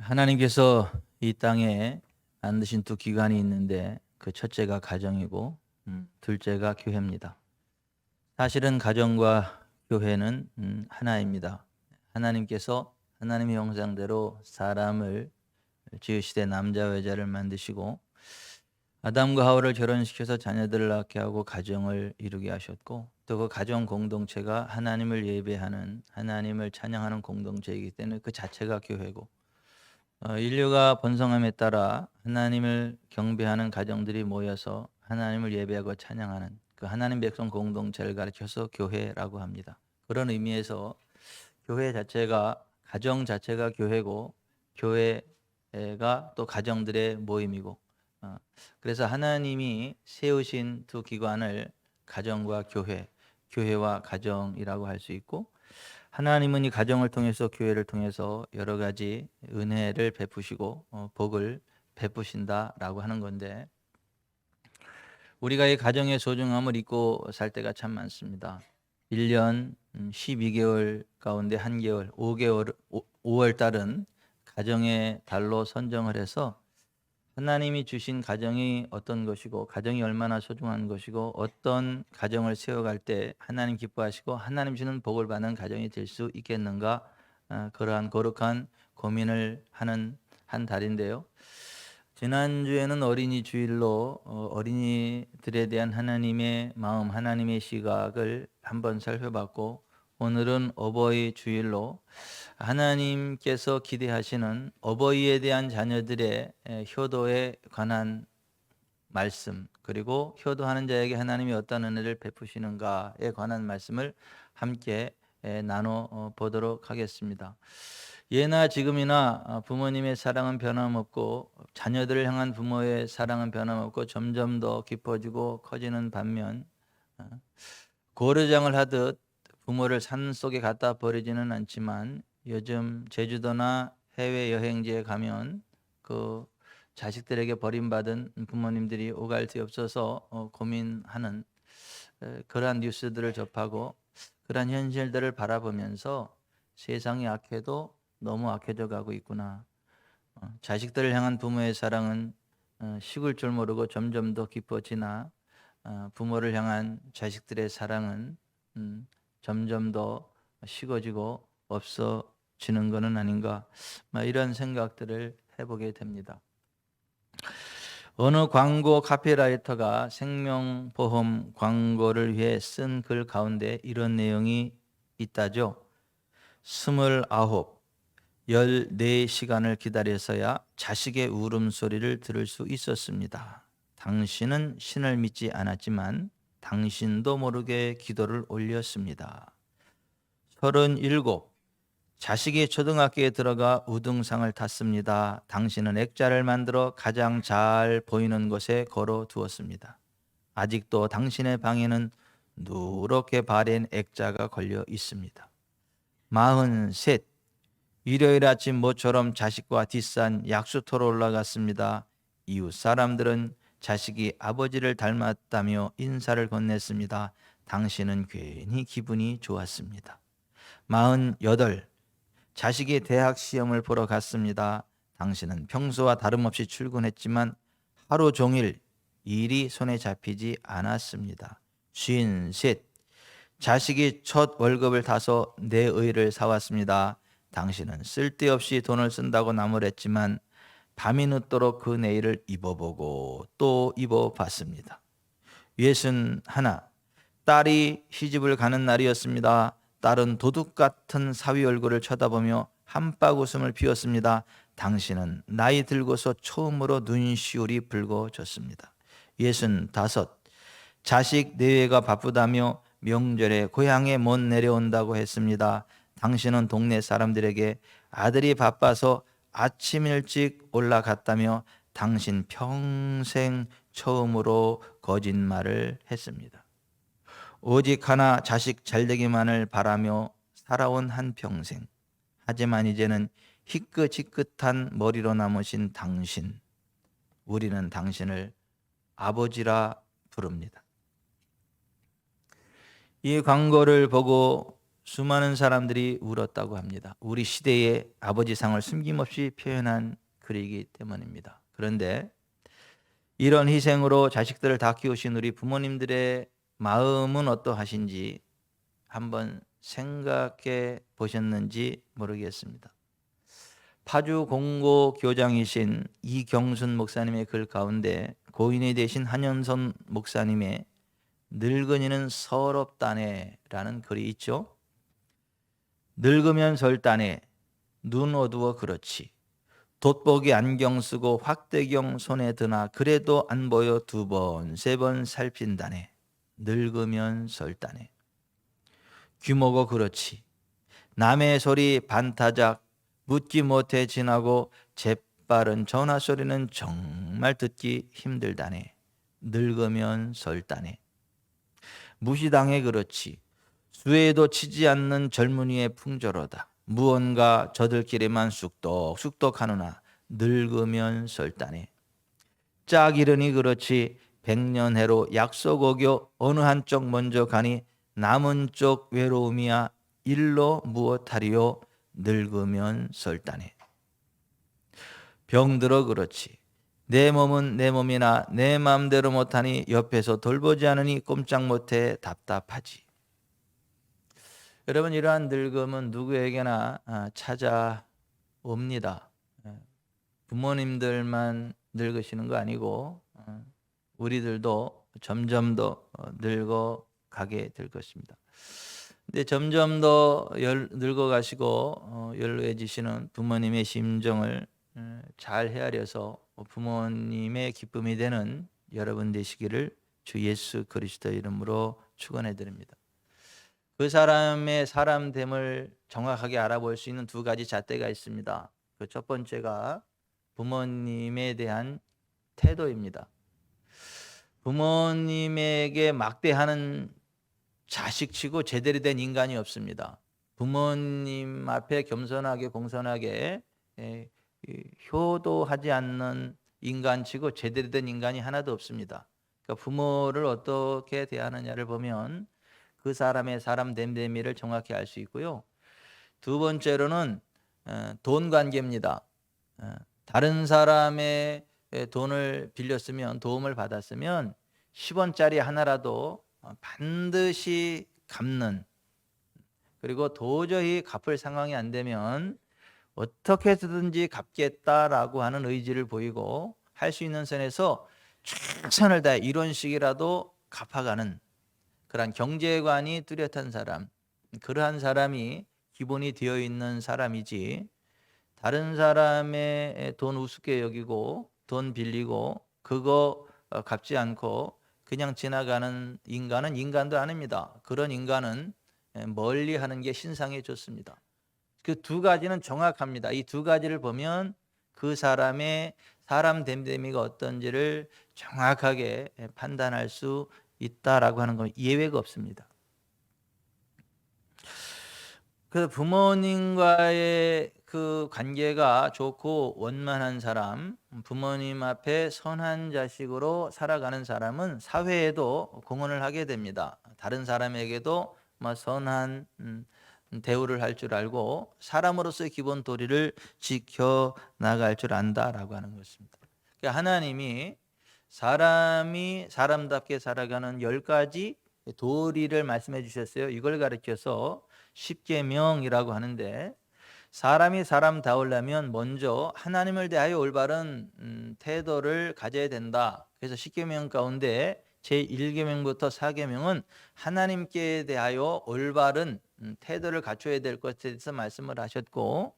하나님께서 이 땅에 만드신 두 기관이 있는데 그 첫째가 가정이고 둘째가 교회입니다. 사실은 가정과 교회는 하나입니다. 하나님께서 하나님의 형상대로 사람을 지으시되 남자와 여자를 만드시고 아담과 하와를 결혼시켜서 자녀들을 낳게 하고 가정을 이루게 하셨고 또 그 가정 공동체가 하나님을 예배하는 하나님을 찬양하는 공동체이기 때문에 그 자체가 교회고 인류가 번성함에 따라 하나님을 경배하는 가정들이 모여서 하나님을 예배하고 찬양하는 그 하나님 백성 공동체를 가리켜서 교회라고 합니다. 그런 의미에서 교회 자체가 가정 자체가 교회고 교회가 또 가정들의 모임이고 그래서 하나님이 세우신 두 기관을 가정과 교회, 교회와 가정이라고 할 수 있고 하나님은 이 가정을 통해서 교회를 통해서 여러 가지 은혜를 베푸시고 복을 베푸신다라고 하는 건데 우리가 이 가정의 소중함을 잊고 살 때가 참 많습니다. 1년 12개월 가운데 한 개월, 5월 달은 가정의 달로 선정을 해서 하나님이 주신 가정이 어떤 것이고 가정이 얼마나 소중한 것이고 어떤 가정을 세워갈 때 하나님 기뻐하시고 하나님 주는 복을 받는 가정이 될 수 있겠는가 그러한 거룩한 고민을 하는 한 달인데요. 지난주에는 어린이 주일로 어린이들에 대한 하나님의 마음, 하나님의 시각을 한번 살펴봤고 오늘은 어버이 주일로 하나님께서 기대하시는 어버이에 대한 자녀들의 효도에 관한 말씀 그리고 효도하는 자에게 하나님이 어떤 은혜를 베푸시는가에 관한 말씀을 함께 나눠 보도록 하겠습니다. 예나 지금이나 부모님의 사랑은 변함없고 자녀들을 향한 부모의 사랑은 변함없고 점점 더 깊어지고 커지는 반면 고려장을 하듯 부모를 산속에 갖다 버리지는 않지만 요즘 제주도나 해외 여행지에 가면 그 자식들에게 버림받은 부모님들이 오갈 데 없어서 고민하는 그러한 뉴스들을 접하고 그러한 현실들을 바라보면서 세상이 악해도 너무 악해져 가고 있구나. 자식들을 향한 부모의 사랑은 식을 줄 모르고 점점 더 깊어지나 부모를 향한 자식들의 사랑은 점점 더 식어지고 없어지는 것은 아닌가 이런 생각들을 해보게 됩니다. 어느 광고 카피라이터가 생명보험 광고를 위해 쓴 글 가운데 이런 내용이 있다죠. 29, 14시간을 기다려서야 자식의 울음소리를 들을 수 있었습니다. 당신은 신을 믿지 않았지만 당신도 모르게 기도를 올렸습니다. 37, 자식이 초등학교에 들어가 우등상을 탔습니다. 당신은 액자를 만들어 가장 잘 보이는 곳에 걸어 두었습니다. 아직도 당신의 방에는 누렇게 바랜 액자가 걸려 있습니다. 43, 일요일 아침 모처럼 자식과 뒷산 약수터로 올라갔습니다. 이웃 사람들은 자식이 아버지를 닮았다며 인사를 건넸습니다. 당신은 괜히 기분이 좋았습니다. 48, 자식이 대학 시험을 보러 갔습니다. 당신은 평소와 다름없이 출근했지만 하루 종일 일이 손에 잡히지 않았습니다. 53, 자식이 첫 월급을 타서 내 의를 사왔습니다. 당신은 쓸데없이 돈을 쓴다고 나무랬지만 밤이 늦도록 그 내일을 입어보고 또 입어봤습니다. 61, 딸이 시집을 가는 날이었습니다. 딸은 도둑 같은 사위 얼굴을 쳐다보며 한박 웃음을 피웠습니다. 당신은 나이 들고서 처음으로 눈시울이 붉어졌습니다. 65, 자식 내외가 바쁘다며 명절에 고향에 못 내려온다고 했습니다. 당신은 동네 사람들에게 아들이 바빠서 아침 일찍 올라갔다며 당신 평생 처음으로 거짓말을 했습니다. 오직 하나 자식 잘되기만을 바라며 살아온 한평생. 하지만 이제는 희끗희끗한 머리로 남으신 당신. 우리는 당신을 아버지라 부릅니다. 이 광고를 보고 수많은 사람들이 울었다고 합니다. 우리 시대의 아버지상을 숨김없이 표현한 글이기 때문입니다. 그런데 이런 희생으로 자식들을 다 키우신 우리 부모님들의 마음은 어떠하신지 한번 생각해 보셨는지 모르겠습니다. 파주 공고 교장이신 이경순 목사님의 글 가운데 고인이 되신 한현선 목사님의 늙은이는 서럽다네라는 글이 있죠. 늙으면 설다네, 눈 어두워 그렇지. 돋보기 안경 쓰고 확대경 손에 드나 그래도 안 보여 두 번, 세 번 살핀다네. 늙으면 설다네. 규모고 그렇지. 남의 소리 반타작 묻지 못해 지나고 재빠른 전화 소리는 정말 듣기 힘들다네. 늙으면 설다네. 무시당해 그렇지. 수에도 치지 않는 젊은이의 풍조로다. 무언가 저들끼리만 쑥덕쑥덕 하느나 늙으면 설다네. 짝 이르니 그렇지. 백년해로 약속 어겨 어느 한쪽 먼저 가니 남은 쪽 외로움이야 일로 무엇하리요. 늙으면 설다네. 병들어 그렇지. 내 몸은 내 몸이나 내 마음대로 못하니 옆에서 돌보지 않으니 꼼짝 못해 답답하지. 여러분, 이러한 늙음은 누구에게나 찾아옵니다. 부모님들만 늙으시는 거 아니고 우리들도 점점 더 늙어가게 될 것입니다. 근데 점점 더 늙어가시고 연로해지시는 부모님의 심정을 잘 헤아려서 부모님의 기쁨이 되는 여러분 되시기를 주 예수 그리스도 이름으로 축원해 드립니다. 그 사람의 사람됨을 정확하게 알아볼 수 있는 두 가지 잣대가 있습니다. 그 첫 번째가 부모님에 대한 태도입니다. 부모님에게 막대하는 자식치고 제대로 된 인간이 없습니다. 부모님 앞에 겸손하게 공손하게 효도하지 않는 인간치고 제대로 된 인간이 하나도 없습니다. 그러니까 부모를 어떻게 대하느냐를 보면 그 사람의 사람 됨됨이를 정확히 알 수 있고요. 두 번째로는 돈 관계입니다. 다른 사람의 돈을 빌렸으면, 도움을 받았으면 10원짜리 하나라도 반드시 갚는, 그리고 도저히 갚을 상황이 안 되면 어떻게 해서든지 갚겠다라고 하는 의지를 보이고 할 수 있는 선에서 최선을 다해 이런 식이라도 갚아가는 그러한 경제관이 뚜렷한 사람, 그러한 사람이 기본이 되어 있는 사람이지, 다른 사람의 돈 우습게 여기고 돈 빌리고 그거 갚지 않고 그냥 지나가는 인간은 인간도 아닙니다. 그런 인간은 멀리 하는 게 신상에 좋습니다. 그 두 가지는 정확합니다. 이 두 가지를 보면 그 사람의 사람 됨됨이가 어떤지를 정확하게 판단할 수 있다라고 하는 건 예외가 없습니다. 그 부모님과의 그 관계가 좋고 원만한 사람, 부모님 앞에 선한 자식으로 살아가는 사람은 사회에도 공헌을 하게 됩니다. 다른 사람에게도 선한 대우를 할 줄 알고 사람으로서의 기본 도리를 지켜 나갈 줄 안다라고 하는 것입니다. 그러니까 하나님이 사람이 사람답게 살아가는 10가지 도리를 말씀해 주셨어요. 이걸 가르쳐서 십계명이라고 하는데, 사람이 사람다우려면 먼저 하나님을 대하여 올바른 태도를 가져야 된다. 그래서 십계명 가운데 제1계명부터 4계명은 하나님께 대하여 올바른 태도를 갖춰야 될 것에 대해서 말씀을 하셨고,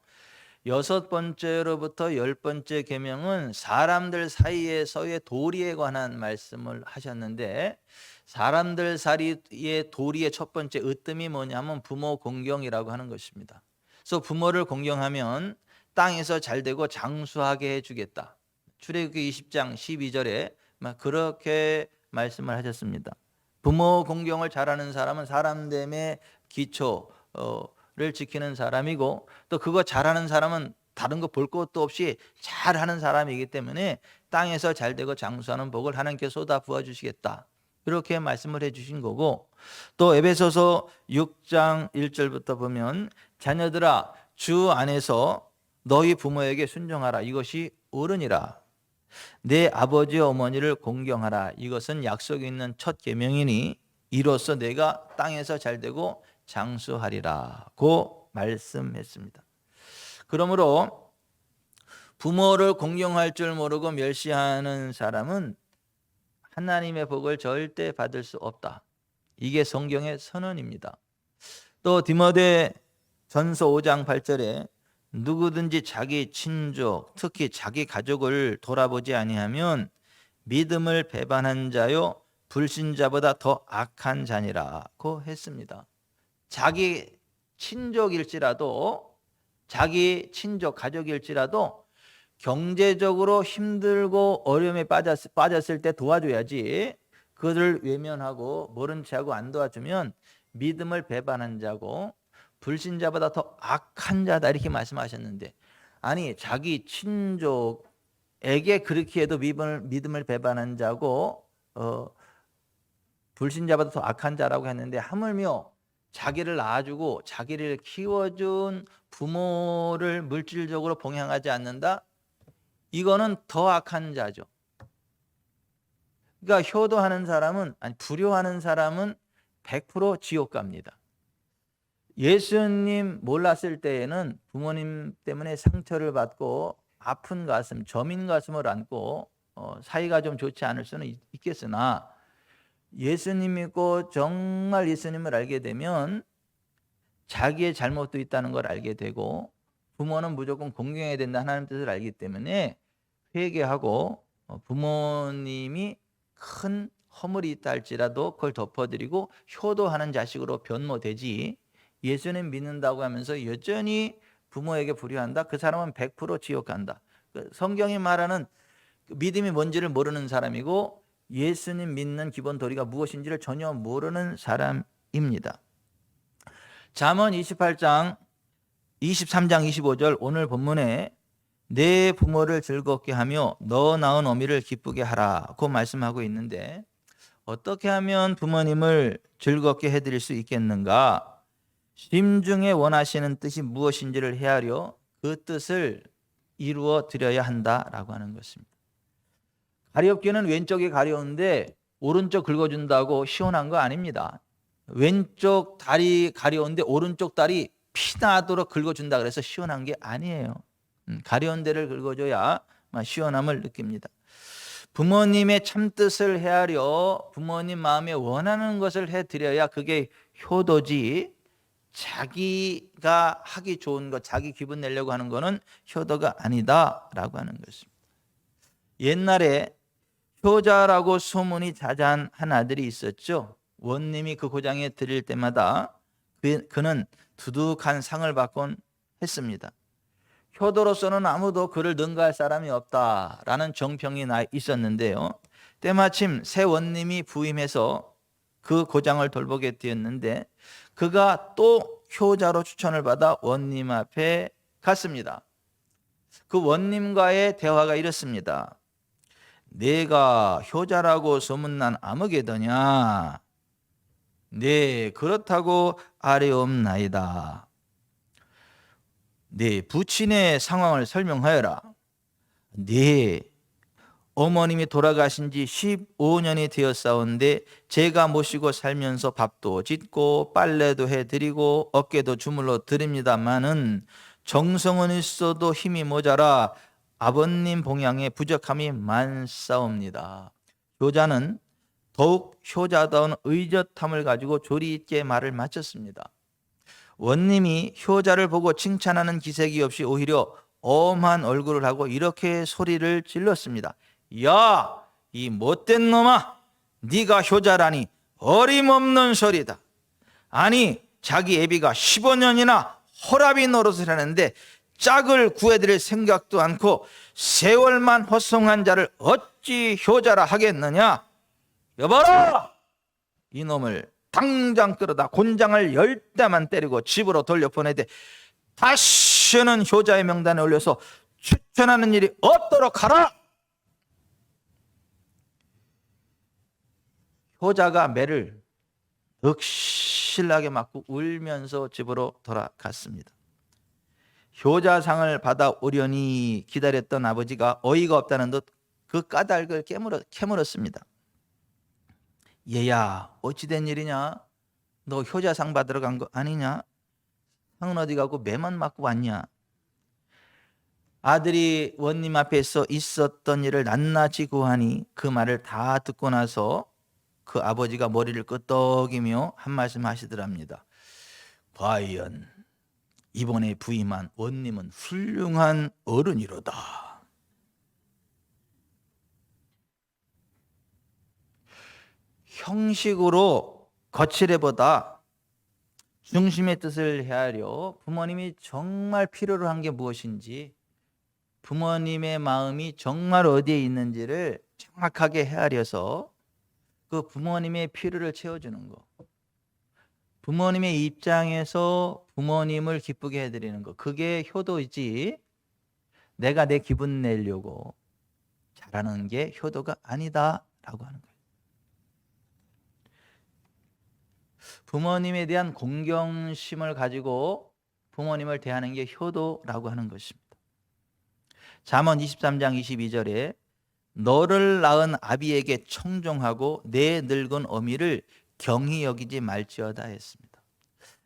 6번째로부터 10번째 계명은 사람들 사이에서의 도리에 관한 말씀을 하셨는데, 사람들 사이의 도리의 첫 번째 으뜸이 뭐냐면 부모 공경이라고 하는 것입니다. 그래서 부모를 공경하면 땅에서 잘되고 장수하게 해주겠다. 출애굽기 20장 12절에 그렇게 말씀을 하셨습니다. 부모 공경을 잘하는 사람은 사람됨의 기초를 지키는 사람이고, 또 그거 잘하는 사람은 다른 거 볼 것도 없이 잘하는 사람이기 때문에 땅에서 잘되고 장수하는 복을 하나님께 쏟아 부어주시겠다. 이렇게 말씀을 해주신 거고, 또 에베소서 6장 1절부터 보면 자녀들아 주 안에서 너희 부모에게 순종하라. 이것이 옳으니라. 내 아버지 어머니를 공경하라. 이것은 약속이 있는 첫 계명이니 이로써 내가 땅에서 잘되고 장수하리라고 말씀했습니다. 그러므로 부모를 공경할 줄 모르고 멸시하는 사람은 하나님의 복을 절대 받을 수 없다. 이게 성경의 선언입니다. 또 디모데 전서 5장 8절에 누구든지 자기 친족, 특히 자기 가족을 돌아보지 아니하면 믿음을 배반한 자요 불신자보다 더 악한 자니라고 했습니다. 자기 친족일지라도, 자기 친족 가족일지라도 경제적으로 힘들고 어려움에 빠졌을 때 도와줘야지, 그들을 외면하고 모른 체하고 안 도와주면 믿음을 배반한 자고 불신자보다 더 악한 자다, 이렇게 말씀하셨는데, 아니 자기 친족에게 그렇게 해도 믿음을 배반한 자고 불신자보다 더 악한 자라고 했는데, 하물며 자기를 낳아주고 자기를 키워준 부모를 물질적으로 봉양하지 않는다? 이거는 더 악한 자죠. 그러니까 효도하는 사람은, 아니 불효하는 사람은 100% 지옥 갑니다. 예수님 몰랐을 때에는 부모님 때문에 상처를 받고 아픈 가슴, 저민 가슴을 안고 사이가 좀 좋지 않을 수는 있겠으나, 예수님 믿고 정말 예수님을 알게 되면 자기의 잘못도 있다는 걸 알게 되고, 부모는 무조건 공경해야 된다 하나님 뜻을 알기 때문에 회개하고 부모님이 큰 허물이 있다 할지라도 그걸 덮어드리고 효도하는 자식으로 변모되지, 예수님 믿는다고 하면서 여전히 부모에게 불효한다? 그 사람은 100% 지옥 간다. 성경이 말하는 믿음이 뭔지를 모르는 사람이고 예수님 믿는 기본 도리가 무엇인지를 전혀 모르는 사람입니다. 잠언 23장 25절 오늘 본문에 내 부모를 즐겁게 하며 너 낳은 어미를 기쁘게 하라고 말씀하고 있는데, 어떻게 하면 부모님을 즐겁게 해드릴 수 있겠는가? 심중에 원하시는 뜻이 무엇인지를 헤아려 그 뜻을 이루어 드려야 한다라고 하는 것입니다. 가리옵기는 왼쪽이 가려운데 오른쪽 긁어준다고 시원한 거 아닙니다. 왼쪽 다리 가려운데 오른쪽 다리 피나도록 긁어준다 그래서 시원한 게 아니에요. 가려운 데를 긁어줘야 시원함을 느낍니다. 부모님의 참뜻을 헤아려 부모님 마음에 원하는 것을 해드려야 그게 효도지, 자기가 하기 좋은 것, 자기 기분 내려고 하는 거는 효도가 아니다라고 하는 것입니다. 옛날에 효자라고 소문이 자자한 한 아들이 있었죠. 원님이 그 고장에 들일 때마다 그는 두둑한 상을 받곤 했습니다. 효도로서는 아무도 그를 능가할 사람이 없다라는 정평이 있었는데요. 때마침 새 원님이 부임해서 그 고장을 돌보게 되었는데, 그가 또 효자로 추천을 받아 원님 앞에 갔습니다. 그 원님과의 대화가 이렇습니다. 내가 효자라고 소문난 아무개더냐? 네, 그렇다고 아뢰옵나이다. 네, 부친의 상황을 설명하여라. 네, 어머님이 돌아가신 지 15년이 되었사온데 제가 모시고 살면서 밥도 짓고 빨래도 해드리고 어깨도 주물러 드립니다마는 정성은 있어도 힘이 모자라 아버님 봉양에 부족함이 많사옵니다. 효자는 더욱 효자다운 의젓함을 가지고 조리 있게 말을 마쳤습니다. 원님이 효자를 보고 칭찬하는 기색이 없이 오히려 엄한 얼굴을 하고 이렇게 소리를 질렀습니다. 야, 이 못된 놈아, 네가 효자라니 어림없는 소리다. 아니 자기 애비가 15년이나 호라비 노릇을 하는데 짝을 구해드릴 생각도 않고 세월만 허송한 자를 어찌 효자라 하겠느냐? 여봐라, 이놈을 당장 끌어다 곤장을 10대만 때리고 집으로 돌려보내되 다시는 효자의 명단에 올려서 추천하는 일이 없도록 하라. 효자가 매를 넋실나게 맞고 울면서 집으로 돌아갔습니다. 효자상을 받아오려니 기다렸던 아버지가 어이가 없다는 듯 그 까닭을 캐물었습니다. 얘야, 어찌된 일이냐? 너 효자상 받으러 간 거 아니냐? 상은 어디 가고 매만 맞고 왔냐? 아들이 원님 앞에서 있었던 일을 낱낱이 구하니 그 말을 다 듣고 나서 그 아버지가 머리를 끄덕이며 한 말씀 하시더랍니다. 과연 이번에 부임한 원님은 훌륭한 어른이로다. 형식으로 거칠애보다 중심의 뜻을 헤아려 부모님이 정말 필요로 한 게 무엇인지, 부모님의 마음이 정말 어디에 있는지를 정확하게 헤아려서 그 부모님의 필요를 채워주는 거, 부모님의 입장에서 부모님을 기쁘게 해드리는 거, 그게 효도이지 내가 내 기분 내려고 잘하는 게 효도가 아니다라고 하는 거예요. 부모님에 대한 공경심을 가지고 부모님을 대하는 게 효도라고 하는 것입니다. 잠언 23장 22절에 너를 낳은 아비에게 청종하고 내 늙은 어미를 경히 여기지 말지어다 했습니다.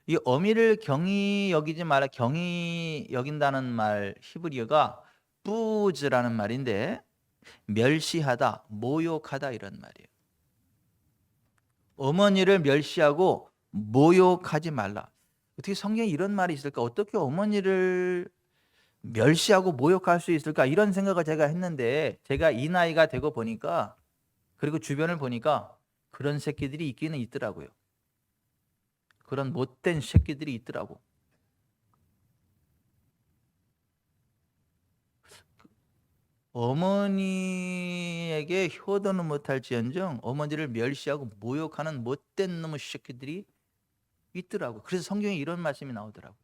이 어미를 경히 여기지 말아, 경히 여긴다는 말 히브리어가 뿌즈라는 말인데 멸시하다, 모욕하다 이런 말이에요. 어머니를 멸시하고 모욕하지 말라. 어떻게 성경에 이런 말이 있을까? 어떻게 어머니를 멸시하고 모욕할 수 있을까? 이런 생각을 제가 했는데, 제가 이 나이가 되고 보니까, 그리고 주변을 보니까 그런 새끼들이 있기는 있더라고요. 그런 못된 새끼들이 있더라고. 어머니에게 효도는 못할지언정 어머니를 멸시하고 모욕하는 못된 놈의 새끼들이 있더라고. 그래서 성경에 이런 말씀이 나오더라고.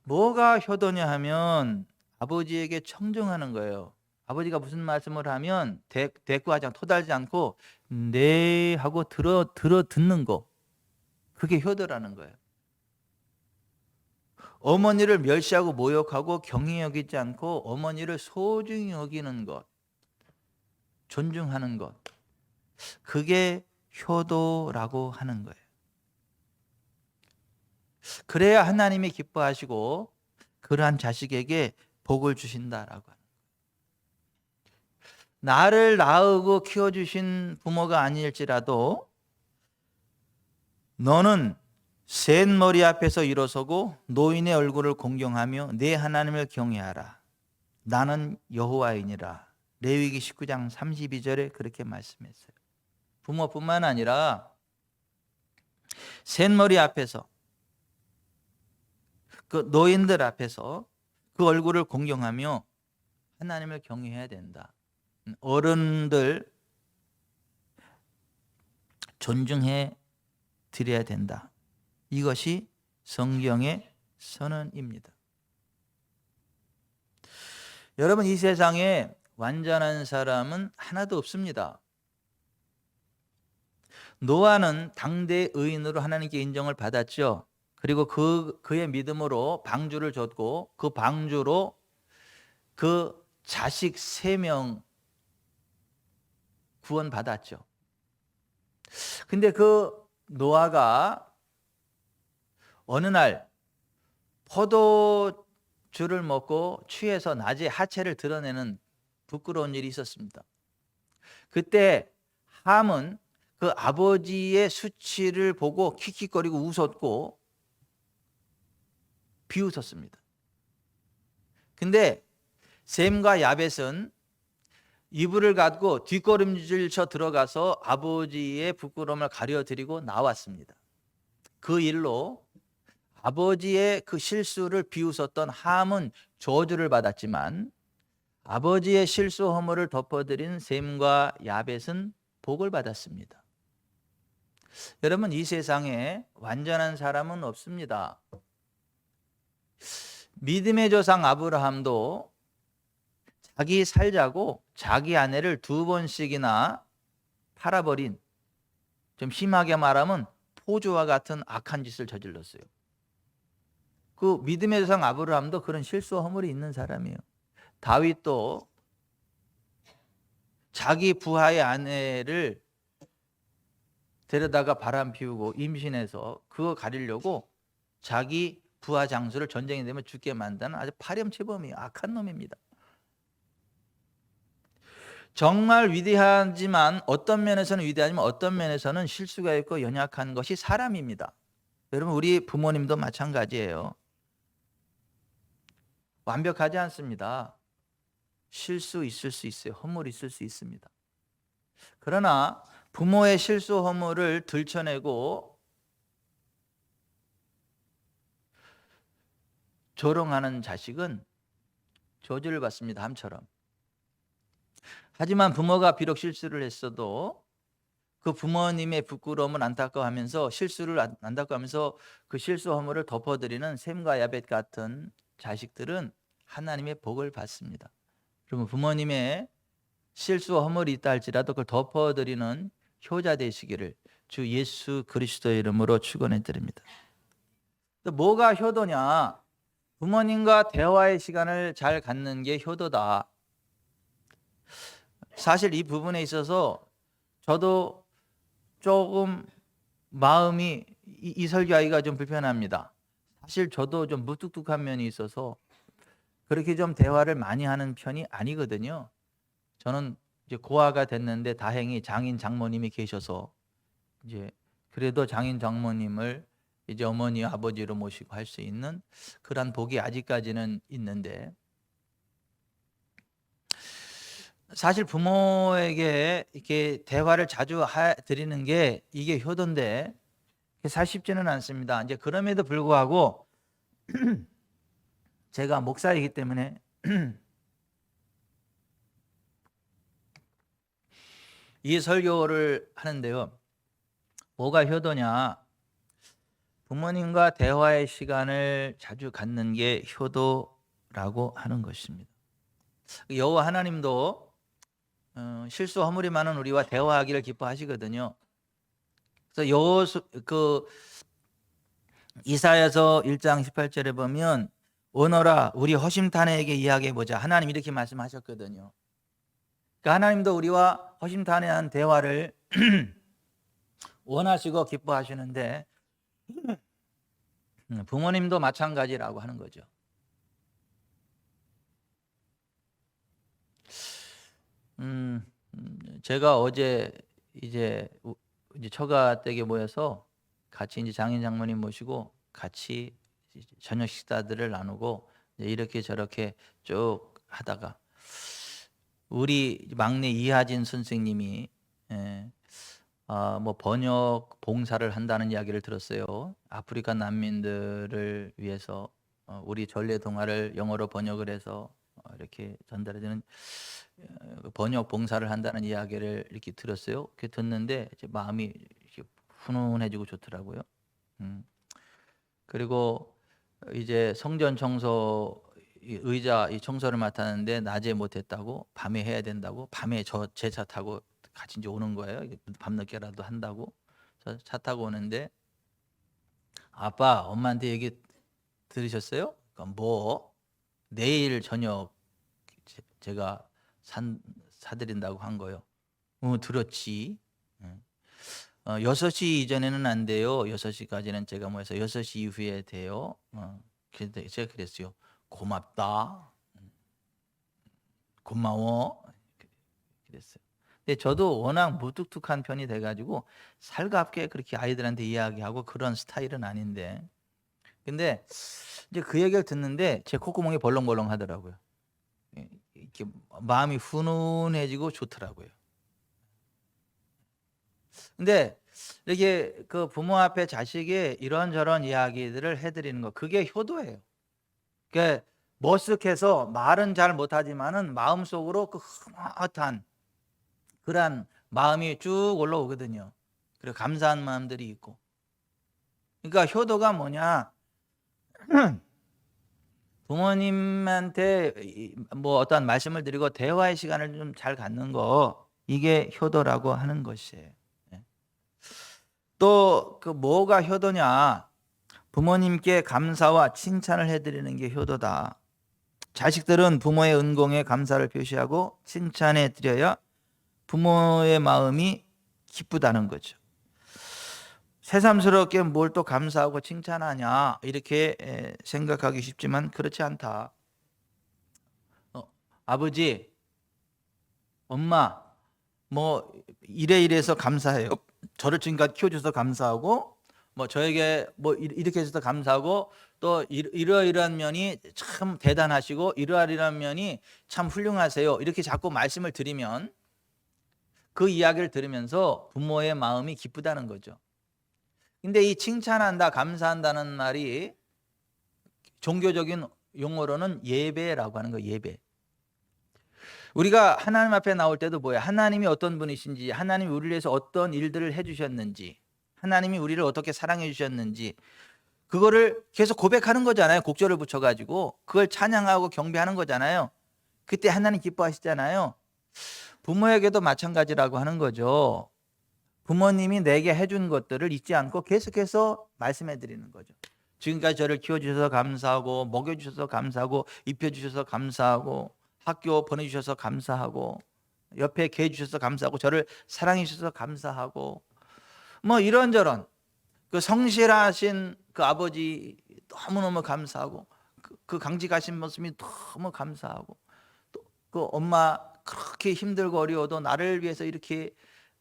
뭐가 효도냐 하면 아버지에게 청정하는 거예요. 아버지가 무슨 말씀을 하면 대꾸하지 않고 토달지 않고 네 하고 들어 듣는 거, 그게 효도라는 거예요. 어머니를 멸시하고 모욕하고 경히 여기지 않고 어머니를 소중히 여기는 것, 존중하는 것, 그게 효도라고 하는 거예요. 그래야 하나님이 기뻐하시고 그러한 자식에게 복을 주신다라고 하는 거예요. 나를 낳고 키워주신 부모가 아닐지라도 너는 센 머리 앞에서 일어서고 노인의 얼굴을 공경하며 내 하나님을 경외하라. 나는 여호와이니라. 레위기 19장 32절에 그렇게 말씀했어요. 부모뿐만 아니라 센 머리 앞에서, 그 노인들 앞에서 그 얼굴을 공경하며 하나님을 경외해야 된다. 어른들 존중해 드려야 된다. 이것이 성경의 선언입니다. 여러분, 이 세상에 완전한 사람은 하나도 없습니다. 노아는 당대 의인으로 하나님께 인정을 받았죠. 그리고 그의 믿음으로 방주를 줬고 그 방주로 그 자식 3명 구원받았죠. 근데 그 노아가 어느 날 포도주를 먹고 취해서 낮에 하체를 드러내는 부끄러운 일이 있었습니다. 그때 함은 그 아버지의 수치를 보고 킥킥거리고 웃었고 비웃었습니다. 근데 셈과 야벳은 이불을 갖고 뒷걸음질 쳐 들어가서 아버지의 부끄러움을 가려드리고 나왔습니다. 그 일로 아버지의 그 실수를 비웃었던 함은 저주를 받았지만 아버지의 실수 허물을 덮어드린 셈과 야벳은 복을 받았습니다. 여러분, 이 세상에 완전한 사람은 없습니다. 믿음의 조상 아브라함도 자기 살자고 자기 아내를 2번씩이나 팔아버린, 좀 심하게 말하면 포주와 같은 악한 짓을 저질렀어요. 그 믿음의 조상 아브라함도 그런 실수와 허물이 있는 사람이에요. 다윗도 자기 부하의 아내를 데려다가 바람 피우고 임신해서 그거 가리려고 자기 부하 장수를 전쟁이 되면 죽게 만드는 아주 파렴치범이에요. 악한 놈입니다. 정말 위대하지만 어떤 면에서는 위대하지만 어떤 면에서는 실수가 있고 연약한 것이 사람입니다. 여러분, 우리 부모님도 마찬가지예요. 완벽하지 않습니다. 실수 있을 수 있어요. 허물 있을 수 있습니다. 그러나 부모의 실수 허물을 들춰내고 조롱하는 자식은 저주를 받습니다. 함처럼. 하지만 부모가 비록 실수를 했어도 그 부모님의 부끄러움을 안타까워하면서 실수를 안타까워하면서 그 실수 허물을 덮어드리는 셈과 야벳 같은 자식들은 하나님의 복을 받습니다. 그러면 부모님의 실수와 허물이 있다 할지라도 그걸 덮어드리는 효자 되시기를 주 예수 그리스도의 이름으로 축원해 드립니다. 뭐가 효도냐? 부모님과 대화의 시간을 잘 갖는 게 효도다. 사실 이 부분에 있어서 저도 조금 마음이 이 설교하기가 좀 불편합니다. 사실 저도 좀 무뚝뚝한 면이 있어서 그렇게 좀 대화를 많이 하는 편이 아니거든요. 저는 이제 고아가 됐는데 다행히 장인 장모님이 계셔서 이제 그래도 장인 장모님을 이제 어머니 아버지로 모시고 할 수 있는 그런 복이 아직까지는 있는데, 사실 부모에게 이렇게 대화를 자주 드리는 게 이게 효도인데 사실 쉽지는 않습니다. 이제 그럼에도 불구하고 제가 목사이기 때문에 이 설교를 하는데요. 뭐가 효도냐? 부모님과 대화의 시간을 자주 갖는 게 효도라고 하는 것입니다. 여호와 하나님도 실수 허물이 많은 우리와 대화하기를 기뻐하시거든요. 그래서 이사야서 1장 18절에 보면 오너라 우리 허심탄회하게 이야기해보자. 하나님 이렇게 말씀하셨거든요. 그러니까 하나님도 우리와 허심탄회한 대화를 원하시고 기뻐하시는데 부모님도 마찬가지라고 하는 거죠. 제가 어제 이제 처가댁에 모여서 같이 이제 장인 장모님 모시고 같이 저녁 식사들을 나누고 이렇게 저렇게 쭉 하다가 우리 막내 이하진 선생님이 뭐 번역 봉사를 한다는 이야기를 들었어요. 아프리카 난민들을 위해서 우리 전래 동화를 영어로 번역을 해서 이렇게 전달해주는 번역 봉사를 한다는 이야기를 이렇게 들었어요. 그 듣는데 제 마음이 이렇게 훈훈해지고 좋더라고요. 그리고 이제 성전 청소 의자 이 청소를 맡았는데 낮에 못했다고 밤에 해야 된다고 밤에 제 차 타고 같이 이제 오는 거예요. 밤늦게라도 한다고. 차 타고 오는데 아빠 엄마한테 얘기 들으셨어요? 그러니까 뭐 내일 저녁 제가 사드린다고 한 거예요. 들었지. 6시 이전에는 안 돼요. 6시까지는 제가 모여서 6시 이후에 돼요. 근데 제가 그랬어요. 고맙다. 고마워. 그랬어요. 근데 저도 워낙 무뚝뚝한 편이 돼가지고 살갑게 그렇게 아이들한테 이야기하고 그런 스타일은 아닌데, 근데 이제 그 얘기를 듣는데 제 콧구멍이 벌렁벌렁 하더라고요. 이렇게 마음이 훈훈해지고 좋더라고요. 근데 이렇게 그 부모 앞에 자식이 이런저런 이야기들을 해드리는 거, 그게 효도예요. 그러니까 머쓱해서 말은 잘 못하지만은 마음속으로 그 흐뭇한 그런 마음이 쭉 올라오거든요. 그리고 감사한 마음들이 있고. 그러니까 효도가 뭐냐? 부모님한테 뭐 어떠한 말씀을 드리고 대화의 시간을 좀 잘 갖는 거, 이게 효도라고 하는 것이에요. 예. 또 그 뭐가 효도냐? 부모님께 감사와 칭찬을 해드리는 게 효도다. 자식들은 부모의 은공에 감사를 표시하고 칭찬해 드려야 부모의 마음이 기쁘다는 거죠. 새삼스럽게 뭘 또 감사하고 칭찬하냐, 이렇게 생각하기 쉽지만 그렇지 않다. 아버지, 엄마, 뭐 이래서 감사해요. 저를 지금까지 키워줘서 감사하고, 뭐 저에게 뭐 이렇게 해서 감사하고, 또 이러이러한 면이 참 대단하시고 이러이러한 면이 참 훌륭하세요. 이렇게 자꾸 말씀을 드리면 그 이야기를 들으면서 부모의 마음이 기쁘다는 거죠. 근데 이 칭찬한다, 감사한다는 말이 종교적인 용어로는 예배라고 하는 거예요. 예배. 우리가 하나님 앞에 나올 때도 뭐야? 하나님이 어떤 분이신지, 하나님이 우리를 위해서 어떤 일들을 해주셨는지, 하나님이 우리를 어떻게 사랑해 주셨는지, 그거를 계속 고백하는 거잖아요. 곡절을 붙여가지고 그걸 찬양하고 경배하는 거잖아요. 그때 하나님 기뻐하시잖아요. 부모에게도 마찬가지라고 하는 거죠. 부모님이 내게 해준 것들을 잊지 않고 계속해서 말씀해 드리는 거죠. 지금까지 저를 키워주셔서 감사하고, 먹여주셔서 감사하고, 입혀주셔서 감사하고, 학교 보내주셔서 감사하고, 옆에 계해 주셔서 감사하고, 저를 사랑해 주셔서 감사하고, 뭐 이런저런 그 성실하신 그 아버지 너무너무 감사하고, 그 강직하신 모습이 너무 감사하고, 또 그 엄마 그렇게 힘들고 어려워도 나를 위해서 이렇게,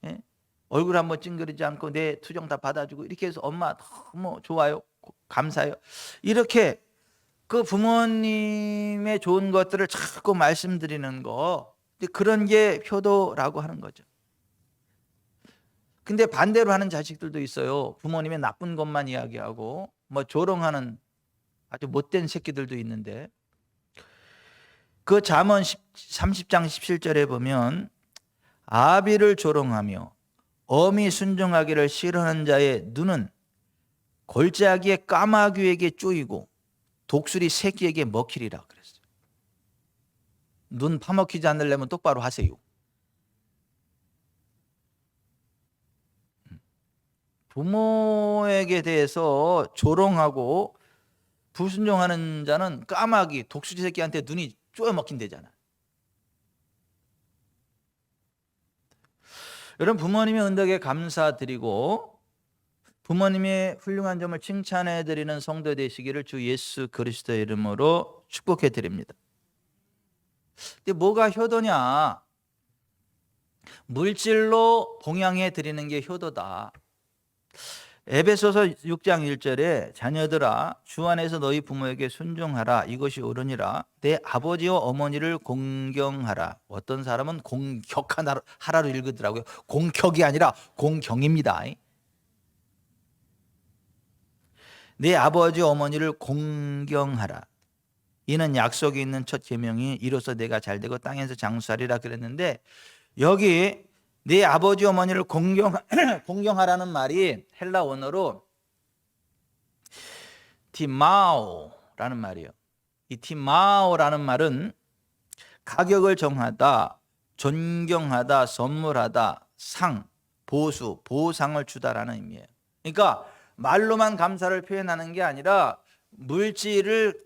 예? 얼굴 한번 찡그리지 않고 내 투정 다 받아주고, 이렇게 해서 엄마 너무 좋아요, 감사해요. 이렇게 그 부모님의 좋은 것들을 자꾸 말씀드리는 거, 그런 게 효도라고 하는 거죠. 근데 반대로 하는 자식들도 있어요. 부모님의 나쁜 것만 이야기하고 뭐 조롱하는 아주 못된 새끼들도 있는데, 그 잠언 30장 17절에 보면 아비를 조롱하며 어미 순종하기를 싫어하는 자의 눈은 골짜기의 까마귀에게 쪼이고 독수리 새끼에게 먹히리라 그랬어요. 눈 파먹히지 않으려면 똑바로 하세요. 부모에게 대해서 조롱하고 불순종하는 자는 까마귀, 독수리 새끼한테 눈이 쪼여 먹힌대잖아. 여러분, 부모님의 은덕에 감사드리고 부모님의 훌륭한 점을 칭찬해 드리는 성도 되시기를 주 예수 그리스도의 이름으로 축복해 드립니다. 근데 뭐가 효도냐? 물질로 봉양해 드리는 게 효도다. 에베소서 6장 1절에 자녀들아 주 안에서 너희 부모에게 순종하라, 이것이 옳으니라. 내 아버지와 어머니를 공경하라. 어떤 사람은 공격하라로 읽으더라고요. 공격이 아니라 공경입니다. 내 아버지 어머니를 공경하라. 이는 약속이 있는 첫 계명이 이로써 내가 잘되고 땅에서 장수하리라 그랬는데, 여기 네 아버지 어머니를 공경하라는 말이 헬라 원어로 티마오라는 말이에요. 이 티마오라는 말은 가격을 정하다, 존경하다, 선물하다, 상, 보수, 보상을 주다라는 의미예요. 그러니까 말로만 감사를 표현하는 게 아니라 물질을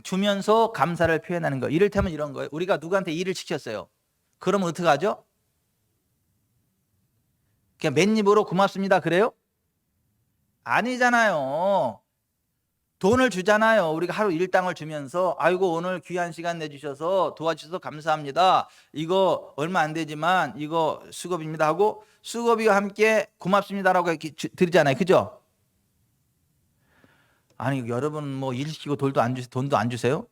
주면서 감사를 표현하는 거예요. 이를테면 이런 거예요. 우리가 누구한테 일을 시켰어요. 그러면 어떻게 하죠? 그냥 맨입으로 고맙습니다 그래요? 아니잖아요. 돈을 주잖아요. 우리가 하루 일당을 주면서 아이고 오늘 귀한 시간 내주셔서 도와주셔서 감사합니다, 이거 얼마 안 되지만 이거 수고비입니다 하고 수고비와 함께 고맙습니다라고 이렇게 드리잖아요. 그죠? 아니 여러분 뭐 일 시키고 돈도 안 주세요?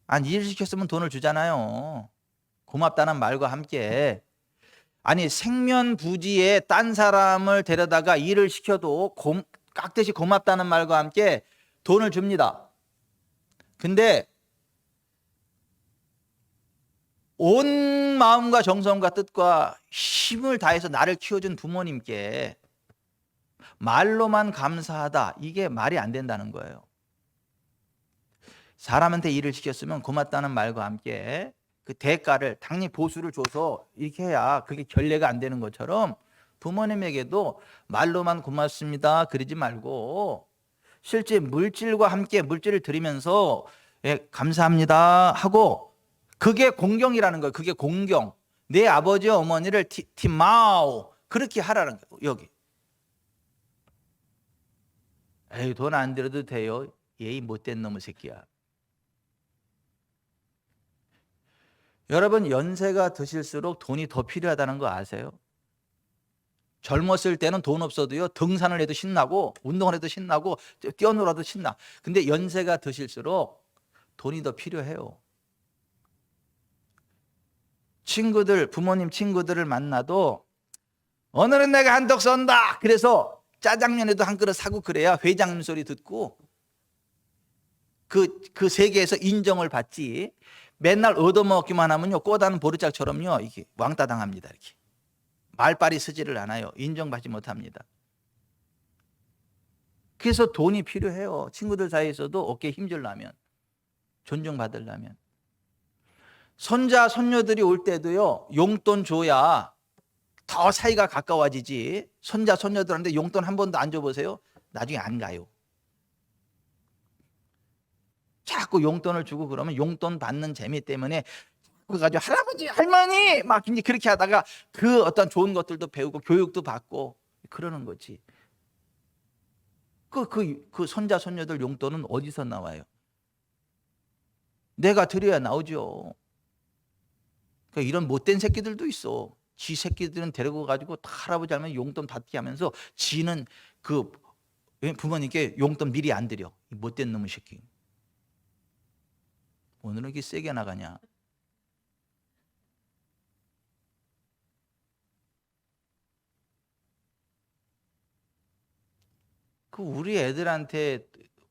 아니 일 시켰으면 돈을 주잖아요. 고맙다는 말과 함께. 아니 생면부지에 딴 사람을 데려다가 일을 시켜도 깍듯이 고맙다는 말과 함께 돈을 줍니다. 근데 온 마음과 정성과 뜻과 힘을 다해서 나를 키워준 부모님께 말로만 감사하다, 이게 말이 안 된다는 거예요. 사람한테 일을 시켰으면 고맙다는 말과 함께 그 대가를 당연히 보수를 줘서 이렇게 해야 그게 결례가 안 되는 것처럼 부모님에게도 말로만 고맙습니다 그러지 말고 실제 물질과 함께 물질을 드리면서 예, 감사합니다 하고 그게 공경이라는 거예요. 그게 공경. 내 아버지 어머니를 티마오 그렇게 하라는 거예요. 여기. 에이 돈 안 들여도 돼요. 예의 못된 놈의 새끼야. 여러분 연세가 드실수록 돈이 더 필요하다는 거 아세요? 젊었을 때는 돈 없어도요 등산을 해도 신나고 운동을 해도 신나고 뛰어놀아도 신나. 근데 연세가 드실수록 돈이 더 필요해요. 친구들 부모님 친구들을 만나도 오늘은 내가 한턱 쏜다 그래서 짜장면에도 한 그릇 사고 그래야 회장님 소리 듣고 그 세계에서 인정을 받지. 맨날 얻어먹기만 하면요 꼬다는 보르짝처럼요 이게 왕따 당합니다. 이렇게 말빨이 쓰지를 않아요. 인정받지 못합니다. 그래서 돈이 필요해요. 친구들 사이에서도 어깨에 힘주려면 존중받으려면. 손자 손녀들이 올 때도요 용돈 줘야 더 사이가 가까워지지. 손자 손녀들한테 용돈 한 번도 안 줘보세요. 나중에 안 가요. 자꾸 용돈을 주고 그러면 용돈 받는 재미 때문에 그래가지고 할아버지 할머니 막 이제 그렇게 하다가 그 어떤 좋은 것들도 배우고 교육도 받고 그러는 거지. 그 손자 손녀들 용돈은 어디서 나와요? 내가 드려야 나오죠. 그러니까 이런 못된 새끼들도 있어. 지 새끼들은 데리고 가지고 다 할아버지 할머니 용돈 받게 하면서 지는 그 부모님께 용돈 미리 안 드려. 이 못된 놈의 새끼. 오늘은 이렇게 세게 나가냐? 그 우리 애들한테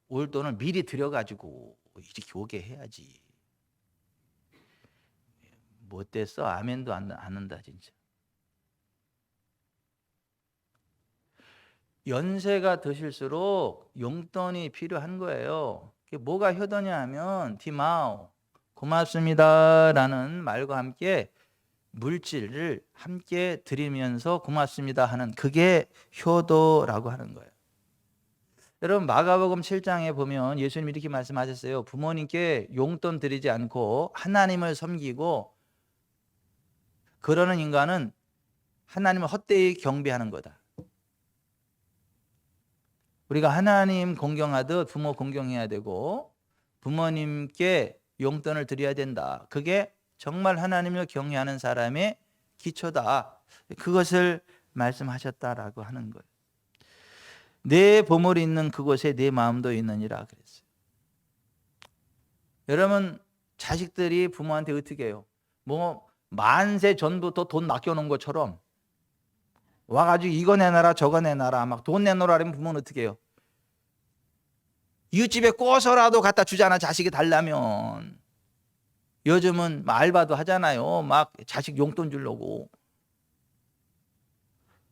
올 돈을 미리 들여가지고 이렇게 오게 해야지. 못됐어? 아멘도 안 한다 진짜. 연세가 드실수록 용돈이 필요한 거예요. 그게 뭐가 효도냐 하면 티마오 고맙습니다 라는 말과 함께 물질을 함께 드리면서 고맙습니다 하는 그게 효도라고 하는 거예요. 여러분 마가복음 7장에 보면 예수님이 이렇게 말씀하셨어요. 부모님께 용돈 드리지 않고 하나님을 섬기고 그러는 인간은 하나님을 헛되이 경배하는 거다. 우리가 하나님 공경하듯 부모 공경해야 되고 부모님께 용돈을 드려야 된다. 그게 정말 하나님을 경외하는 사람의 기초다. 그것을 말씀하셨다라고 하는 거예요. 내 보물이 있는 그곳에 내 마음도 있느니라 그랬어요. 여러분 자식들이 부모한테 어떻게 해요? 뭐 만세 전부터 돈 맡겨놓은 것처럼 와가지고 이거 내놔라 저거 내놔라 막 돈 내놓으라 하면 부모는 어떻게 해요? 이웃집에 꼬서라도 갖다 주잖아. 자식이 달라면. 요즘은 알바도 하잖아요. 막 자식 용돈 주려고.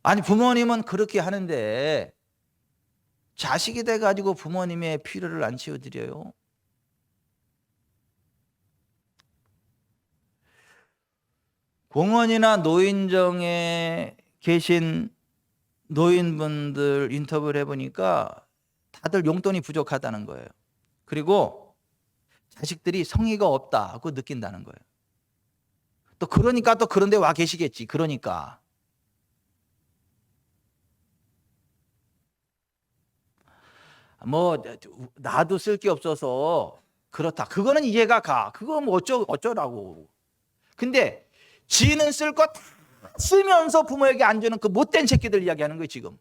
아니 부모님은 그렇게 하는데 자식이 돼가지고 부모님의 필요를 안 채워드려요. 공원이나 노인정에 계신 노인분들 인터뷰를 해보니까 다들 용돈이 부족하다는 거예요. 그리고 자식들이 성의가 없다고 느낀다는 거예요. 또 그러니까 또 그런 데 와 계시겠지. 그러니까. 뭐 나도 쓸 게 없어서 그렇다. 그거는 이해가 가. 그거 뭐 어쩌라고. 근데 지는 쓸 거 다 쓰면서 부모에게 안 주는 그 못된 새끼들 이야기하는 거예요, 지금.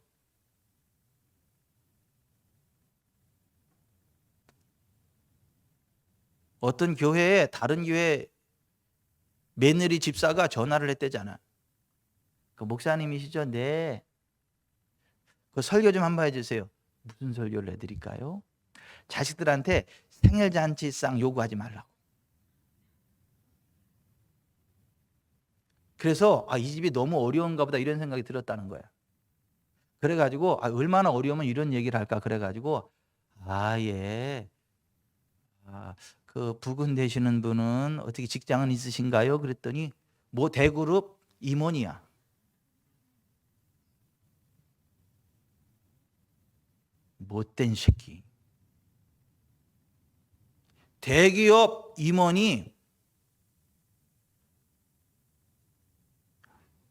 어떤 교회에 다른 교회 며느리 집사가 전화를 했대잖아. 그 목사님이시죠? 네. 그 설교 좀 한번 해주세요. 무슨 설교를 해드릴까요? 자식들한테 생일잔치상 요구하지 말라고. 그래서 이 집이 너무 어려운가 보다 이런 생각이 들었다는 거야. 그래가지고 얼마나 어려우면 이런 얘기를 할까 그래가지고 예. 그 부근 되시는 분은 어떻게 직장은 있으신가요? 그랬더니 뭐 대그룹 임원이야. 못된 새끼. 대기업 임원이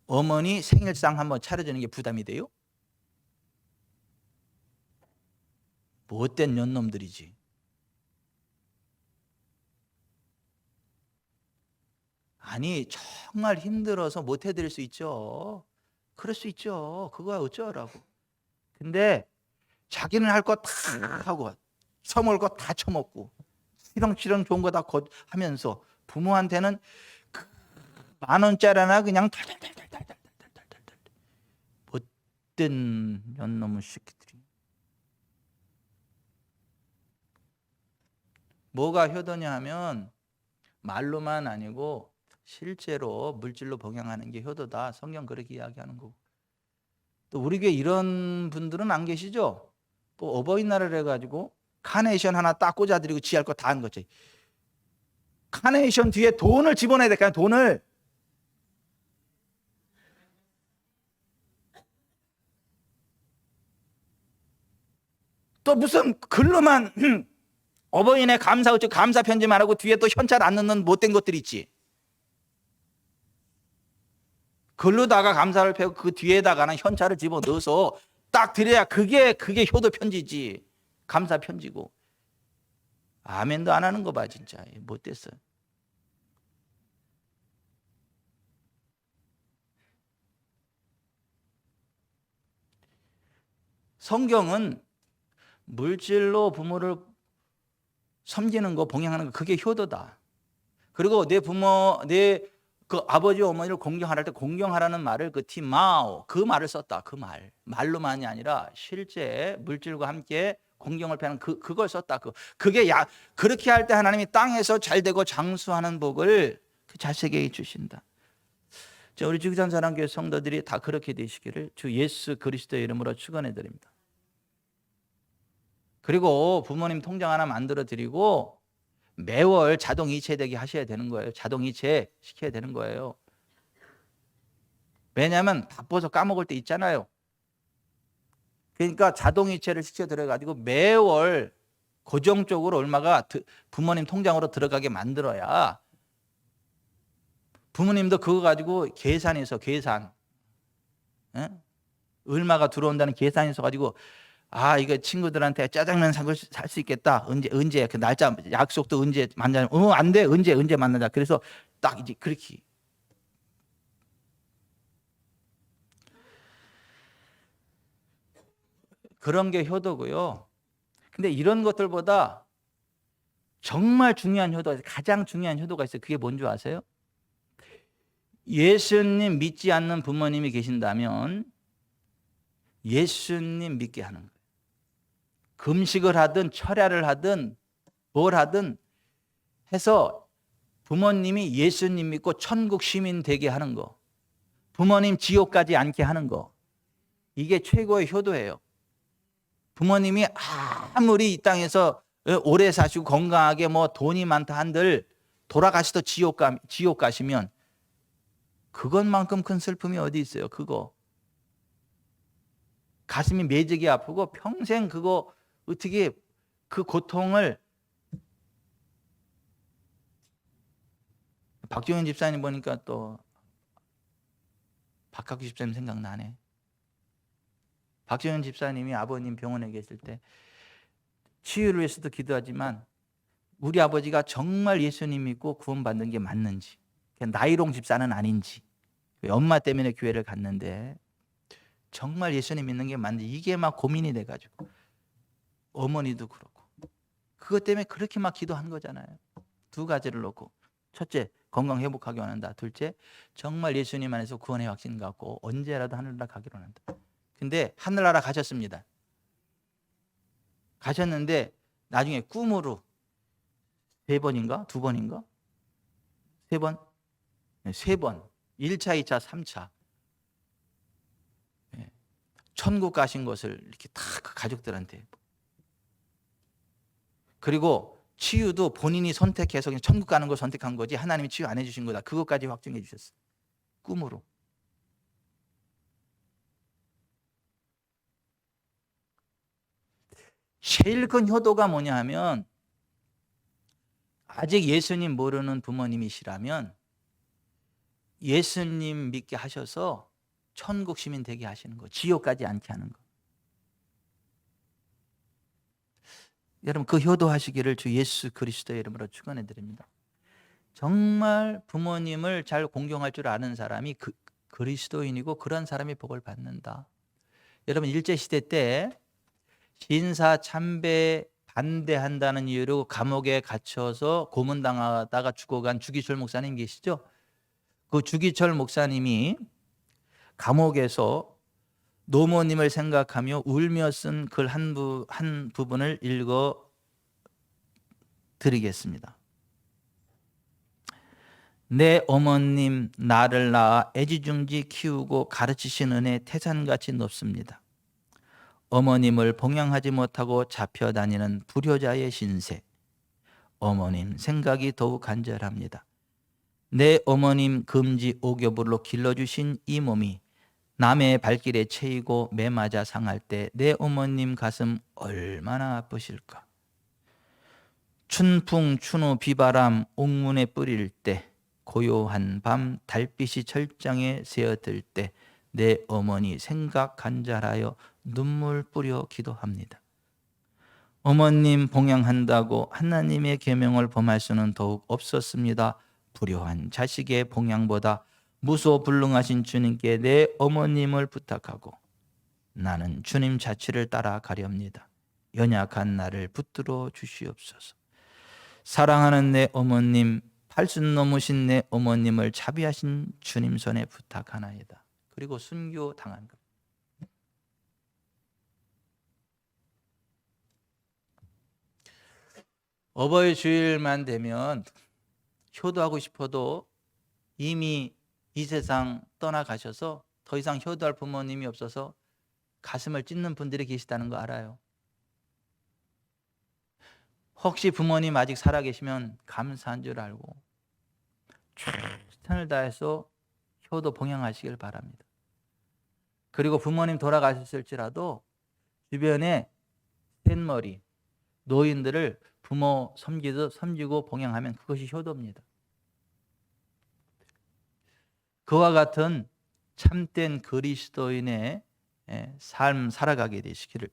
어머니 생일상 한번 차려주는 게 부담이 돼요? 못된 년놈들이지. 아니 정말 힘들어서 못 해드릴 수 있죠. 그럴 수 있죠. 그거야 어쩌라고. 근데 자기는 할 거 다 하고 처먹을 거 다 처먹고 치렁치렁 좋은 거 다 하면서 부모한테는 그 10,000원짜리 하나 그냥 달달달달달달달달달 못된 년놈의 새끼들이. 뭐가 효도냐 하면 말로만 아니고 실제로 물질로 봉양하는 게 효도다. 성경 그렇게 이야기하는 거고. 또 우리 교회 이런 분들은 안 계시죠? 또 어버이날을 해가지고 카네이션 하나 딱 꽂아드리고 지할 거 다 한 거지. 카네이션 뒤에 돈을 집어넣어야 될까요? 돈을. 또 무슨 글로만 어버이날 감사 어쩌고 감사 편지만 하고 뒤에 또 현찰 안 넣는 못된 것들이 있지. 글로다가 감사를 펴고 그 뒤에다가는 현찰을 집어 넣어서 딱 드려야 그게 효도 편지지. 감사 편지고. 아멘도 안 하는 거 봐 진짜. 못됐어. 성경은 물질로 부모를 섬기는 거 봉양하는 거 그게 효도다. 그리고 내 부모 내 그 아버지 어머니를 공경할 때 공경하라는 말을 그 티마오 그 말을 썼다. 그 말로만이 아니라 실제 물질과 함께 공경을 표하는 그걸 썼다. 그게 그렇게 할 때 하나님이 땅에서 잘 되고 장수하는 복을 그 자식에게 주신다. 우리 주기전사랑교회 성도들이 다 그렇게 되시기를 주 예수 그리스도의 이름으로 축원해 드립니다. 그리고 부모님 통장 하나 만들어 드리고 매월 자동 이체되게 하셔야 되는 거예요. 자동 이체 시켜야 되는 거예요. 왜냐하면 바빠서 까먹을 때 있잖아요. 그러니까 자동 이체를 시켜드려 가지고 매월 고정적으로 얼마가 부모님 통장으로 들어가게 만들어야 부모님도 그거 가지고 계산해서 얼마가 들어온다는 계산해서 가지고 이거 친구들한테 짜장면 살 수 있겠다. 언제 그 날짜 약속도 언제 만나냐? 안 돼. 언제 만나자. 그래서 딱 이제 그렇게. 그런 게 효도고요. 근데 이런 것들보다 정말 중요한 효도, 가장 중요한 효도가 있어요. 그게 뭔 줄 아세요? 예수님 믿지 않는 부모님이 계신다면 예수님 믿게 하는 거예요. 금식을 하든 철야를 하든 뭘 하든 해서 부모님이 예수님 믿고 천국 시민 되게 하는 거, 부모님 지옥 가지 않게 하는 거, 이게 최고의 효도예요. 부모님이 아무리 이 땅에서 오래 사시고 건강하게 뭐 돈이 많다 한들 돌아가시도 지옥 가시면 그것만큼 큰 슬픔이 어디 있어요. 그거 가슴이 매직이 아프고 평생 그거 어떻게 그 고통을. 박종현 집사님 보니까 또 박학규 집사님 생각나네. 박종현 집사님이 아버님 병원에 계실 때 치유를 위해서도 기도하지만 우리 아버지가 정말 예수님 믿고 구원받는 게 맞는지, 나이롱 집사는 아닌지, 엄마 때문에 교회를 갔는데 정말 예수님 믿는 게 맞는지 이게 막 고민이 돼가지고 어머니도 그렇고 그것 때문에 그렇게 막 기도한 거잖아요. 두 가지를 놓고 첫째 건강 회복하기 원한다. 둘째 정말 예수님 안에서 구원의 확신 갖고 언제라도 하늘나라 가기로 한다. 근데 하늘나라 가셨습니다. 가셨는데 나중에 꿈으로 3번인가 2번인가 3번 3번 1차 2차 3차 천국 가신 것을 이렇게 다 그 가족들한테. 그리고 치유도 본인이 선택해서 그냥 천국 가는 걸 선택한 거지 하나님이 치유 안 해주신 거다. 그것까지 확증해 주셨어요. 꿈으로. 제일 큰 효도가 뭐냐 하면 아직 예수님 모르는 부모님이시라면 예수님 믿게 하셔서 천국 시민 되게 하시는 거, 지옥 가지 않게 하는 거. 여러분 그 효도하시기를 주 예수 그리스도의 이름으로 축원해 드립니다. 정말 부모님을 잘 공경할 줄 아는 사람이 그리스도인이고 그런 사람이 복을 받는다. 여러분 일제시대 때 신사 참배 반대한다는 이유로 감옥에 갇혀서 고문당하다가 죽어간 주기철 목사님 계시죠? 그 주기철 목사님이 감옥에서 노모님을 생각하며 울며 쓴 글 한 부분을 읽어 드리겠습니다. 내 어머님 나를 낳아 애지중지 키우고 가르치신 은혜 태산같이 높습니다. 어머님을 봉양하지 못하고 잡혀다니는 불효자의 신세. 어머님 생각이 더욱 간절합니다. 내 어머님 금지 오겹으로 길러주신 이 몸이 남의 발길에 채이고 매 맞아 상할 때 내 어머님 가슴 얼마나 아프실까. 춘풍 추노 비바람 옥문에 뿌릴 때 고요한 밤 달빛이 철장에 새어들 때 내 어머니 생각 간절하여 눈물 뿌려 기도합니다. 어머님 봉양한다고 하나님의 계명을 범할 수는 더욱 없었습니다. 불효한 자식의 봉양보다 무소불능하신 주님께 내 어머님을 부탁하고 나는 주님 자취를 따라가렵니다. 연약한 나를 붙들어 주시옵소서. 사랑하는 내 어머님, 팔순 넘으신 내 어머님을 자비하신 주님 손에 부탁하나이다. 그리고 순교 당한 것. 어버이 주일만 되면 효도하고 싶어도 이미 이 세상 떠나가셔서 더 이상 효도할 부모님이 없어서 가슴을 찢는 분들이 계시다는 거 알아요. 혹시 부모님 아직 살아계시면 감사한 줄 알고 최선을 다해서 효도 봉양하시길 바랍니다. 그리고 부모님 돌아가셨을지라도 주변에 셋머리 노인들을 부모 섬기고 봉양하면 그것이 효도입니다. 그와 같은 참된 그리스도인의 삶 살아가게 되시기를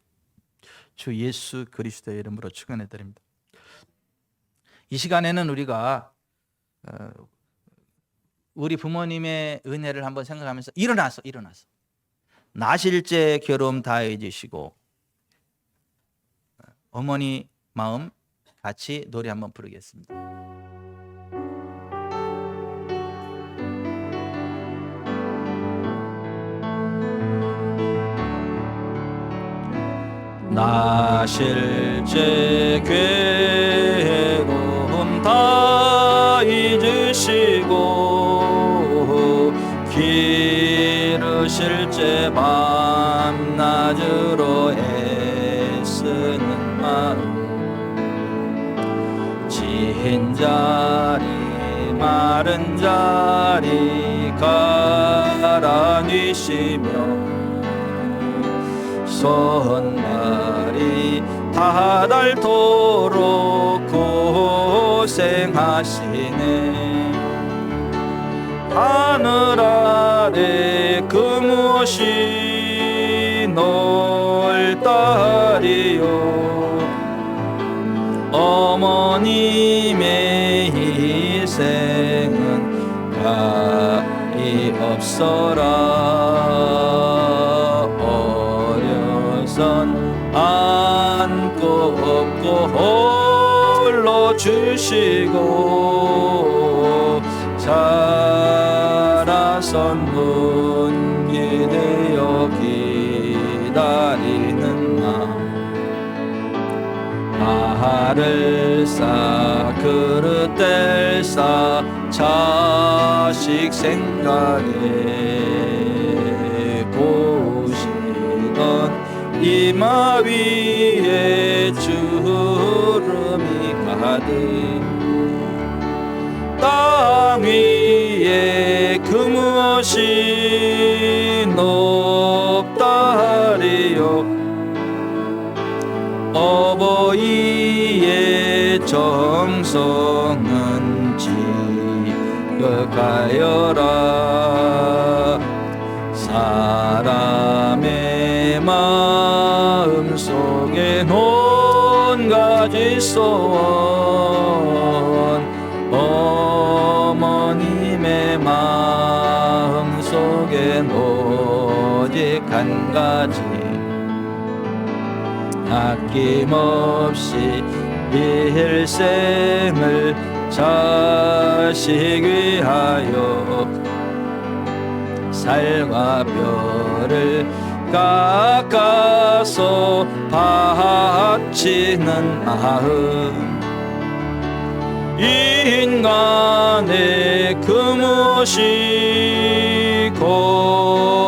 주 예수 그리스도의 이름으로 축원해 드립니다. 이 시간에는 우리가 우리 부모님의 은혜를 한번 생각하면서 일어나서 나실제 괴로움 다 잊으시고 어머니 마음 같이 노래 한번 부르겠습니다. 나실제 괴로움 다 잊으시고 기르실제 밤낮으로 애쓰는 마음 지힌 자리 마른 자리 갈아뉘시며 손발이 다 닳도록 고생하시네. 하늘 아래 그 무엇이 놀다리요. 어머님의 희생은 가히 없어라. 안고 업고 홀로 주시고 자라선 문기 되어 기다리는 나 알을 싸 그릇 뗄 싸 자식 생각에 고시던 이마 위에 주름이 가득 땅 위에 그 무엇이 높다 하리요 어버이의 정성은 지극하여라 사람의 마음 속에 온 가지 소원 어머님의 마음 속엔 오직 한 가지 아낌없이 일생을 자식 위하여 살과 뼈를 깎아서 바치는 마음 인간의 그 무엇이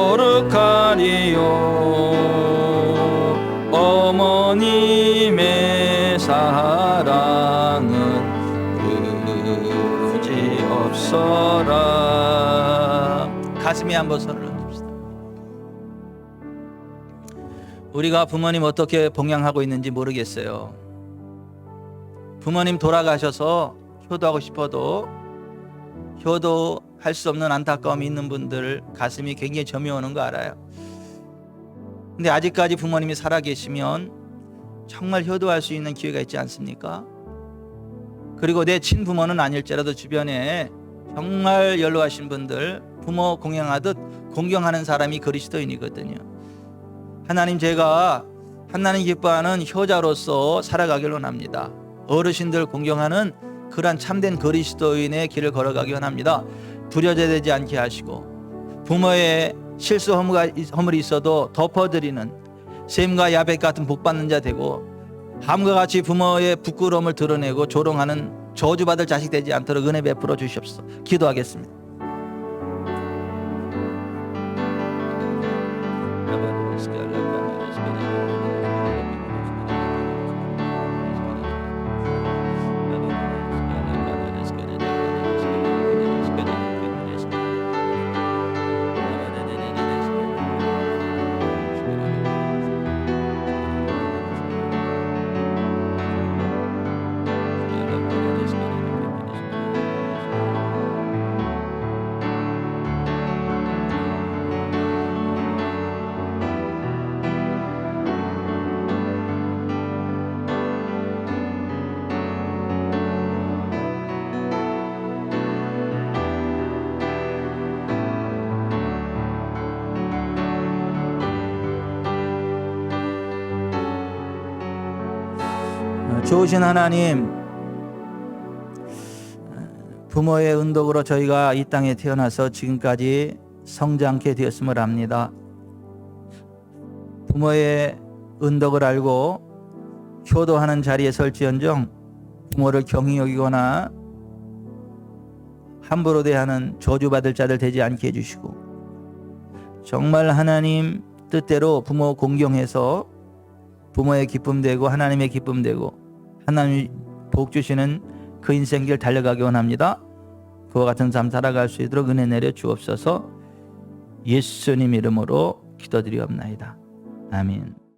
거룩하리요 어머님의 사랑은 그지 없어라. 가슴에 한번 손을 얹읍시다. 우리가 부모님 어떻게 봉양하고 있는지 모르겠어요. 부모님 돌아가셔서 효도하고 싶어도 효도할 수 없는 안타까움이 있는 분들 가슴이 굉장히 저미오는 거 알아요. 근데 아직까지 부모님이 살아계시면 정말 효도할 수 있는 기회가 있지 않습니까? 그리고 내 친부모는 아닐지라도 주변에 정말 연로하신 분들 부모 공양하듯 공경하는 사람이 그리스도인이거든요. 하나님 제가 하나님 기뻐하는 효자로서 살아가길 원합니다. 어르신들 공경하는 그러한 참된 그리스도인의 길을 걸어가기 원합니다. 두려워되지 않게 하시고 부모의 실수 허물이 있어도 덮어드리는 셈과 야벳 같은 복받는 자 되고 함과 같이 부모의 부끄러움을 드러내고 조롱하는 저주받을 자식 되지 않도록 은혜 베풀어 주시옵소서. 기도하겠습니다. 좋으신 하나님, 부모의 은덕으로 저희가 이 땅에 태어나서 지금까지 성장케 되었음을 압니다. 부모의 은덕을 알고 효도하는 자리에 설지언정 부모를 경히 여기거나 함부로 대하는 저주받을 자들 되지 않게 해주시고 정말 하나님 뜻대로 부모 공경해서 부모의 기쁨 되고 하나님의 기쁨 되고 하나님이 복 주시는 그 인생길 달려가기 원합니다. 그와 같은 삶 살아갈 수 있도록 은혜 내려 주옵소서. 예수님 이름으로 기도드리옵나이다. 아멘.